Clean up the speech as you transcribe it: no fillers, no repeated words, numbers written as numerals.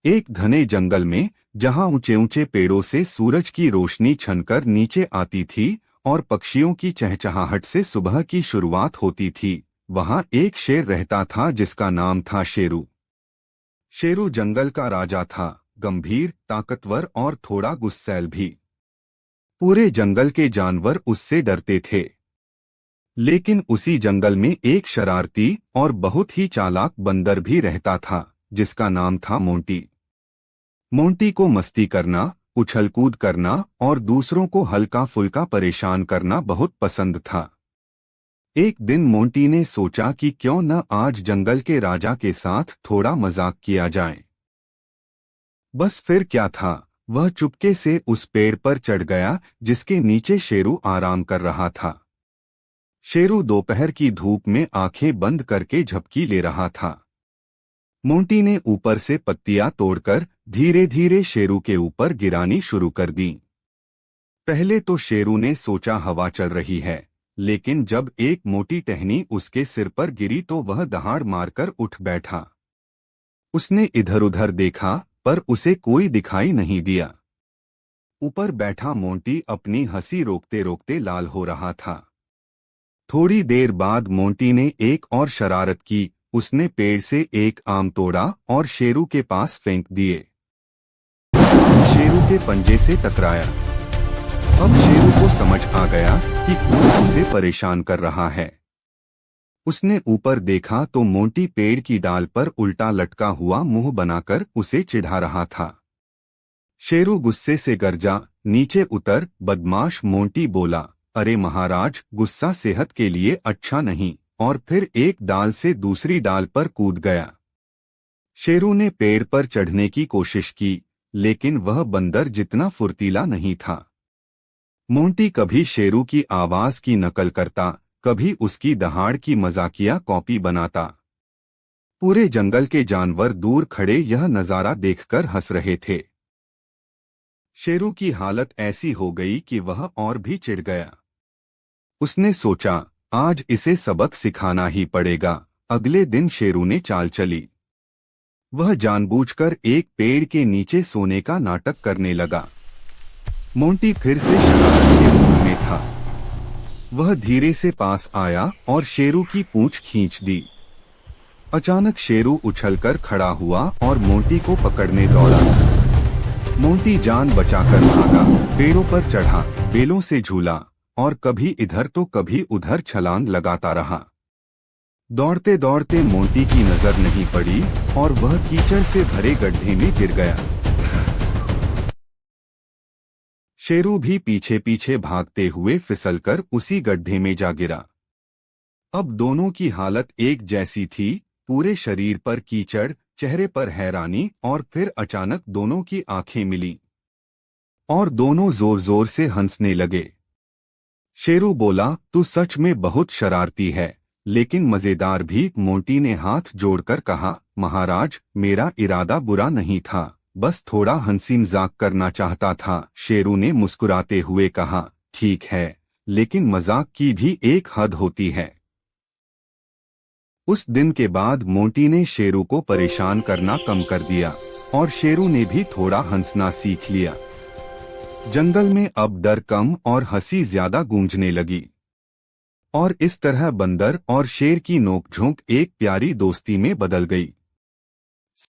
एक घने जंगल में, जहां ऊंचे ऊंचे पेड़ों से सूरज की रोशनी छनकर नीचे आती थी और पक्षियों की चहचहाहट से सुबह की शुरुआत होती थी, वहां एक शेर रहता था जिसका नाम था शेरू। शेरू जंगल का राजा था, गंभीर, ताकतवर और थोड़ा गुस्सैल भी। पूरे जंगल के जानवर उससे डरते थे। लेकिन उसी जंगल में एक शरारती और बहुत ही चालाक बंदर भी रहता था, जिसका नाम था मोंटी। मोंटी को मस्ती करना, उछल-कूद करना और दूसरों को हल्का फुल्का परेशान करना बहुत पसंद था। एक दिन मोंटी ने सोचा कि क्यों न आज जंगल के राजा के साथ थोड़ा मजाक किया जाए। बस फिर क्या था, वह चुपके से उस पेड़ पर चढ़ गया जिसके नीचे शेरू आराम कर रहा था। शेरू दोपहर की धूप में आंखें बंद करके झपकी ले रहा था। मोंटी ने ऊपर से पत्तियां तोड़कर धीरे धीरे शेरू के ऊपर गिरानी शुरू कर दी। पहले तो शेरू ने सोचा हवा चल रही है, लेकिन जब एक मोटी टहनी उसके सिर पर गिरी तो वह दहाड़ मारकर उठ बैठा। उसने इधर उधर देखा, पर उसे कोई दिखाई नहीं दिया। ऊपर बैठा मोंटी अपनी हंसी रोकते रोकते लाल हो रहा था। थोड़ी देर बाद मोंटी ने एक और शरारत की। उसने पेड़ से एक आम तोड़ा और शेरू के पास फेंक दिए। शेरू के पंजे से टकराया। अब शेरू को समझ आ गया कि कौन उसे परेशान कर रहा है। उसने ऊपर देखा तो मोंटी पेड़ की डाल पर उल्टा लटका हुआ मुंह बनाकर उसे चिढ़ा रहा था। शेरू गुस्से से गरजा, नीचे उतर, बदमाश। मोंटी बोला, अरे महाराज, गुस्सा सेहत के लिए अच्छा नहीं, और फिर एक डाल से दूसरी डाल पर कूद गया। शेरू ने पेड़ पर चढ़ने की कोशिश की, लेकिन वह बंदर जितना फुर्तीला नहीं था। मोंटी कभी शेरू की आवाज की नकल करता, कभी उसकी दहाड़ की मजाकिया कॉपी बनाता। पूरे जंगल के जानवर दूर खड़े यह नजारा देखकर हंस रहे थे। शेरू की हालत ऐसी हो गई कि वह और भी चिढ़ गया। उसने सोचा, आज इसे सबक सिखाना ही पड़ेगा। अगले दिन शेरू ने चाल चली। वह जानबूझकर एक पेड़ के नीचे सोने का नाटक करने लगा। मोंटी फिर से शरारत के मूड में था। वह धीरे से पास आया और शेरू की पूंछ खींच दी। अचानक शेरू उछलकर खड़ा हुआ और मोंटी को पकड़ने दौड़ा। मोंटी जान बचाकर भागा, पेड़ों पर चढ़ा, बेलों से झूला और कभी इधर तो कभी उधर छलांग लगाता रहा। दौड़ते दौड़ते मोंटी की नजर नहीं पड़ी और वह कीचड़ से भरे गड्ढे में गिर गया। शेरू भी पीछे पीछे भागते हुए फिसलकर उसी गड्ढे में जा गिरा। अब दोनों की हालत एक जैसी थी, पूरे शरीर पर कीचड़, चेहरे पर हैरानी और फिर अचानक दोनों की आंखें मिली और दोनों जोर जोर से हंसने लगे। शेरू बोला, तू सच में बहुत शरारती है, लेकिन मजेदार भी। मोंटी ने हाथ जोड़कर कहा, महाराज, मेरा इरादा बुरा नहीं था, बस थोड़ा हंसी मजाक करना चाहता था। शेरू ने मुस्कुराते हुए कहा, ठीक है, लेकिन मजाक की भी एक हद होती है। उस दिन के बाद मोंटी ने शेरू को परेशान करना कम कर दिया और शेरू ने भी थोड़ा हंसना सीख लिया। जंगल में अब डर कम और हंसी ज्यादा गूंजने लगी। और इस तरह बंदर और शेर की नोकझोंक एक प्यारी दोस्ती में बदल गई।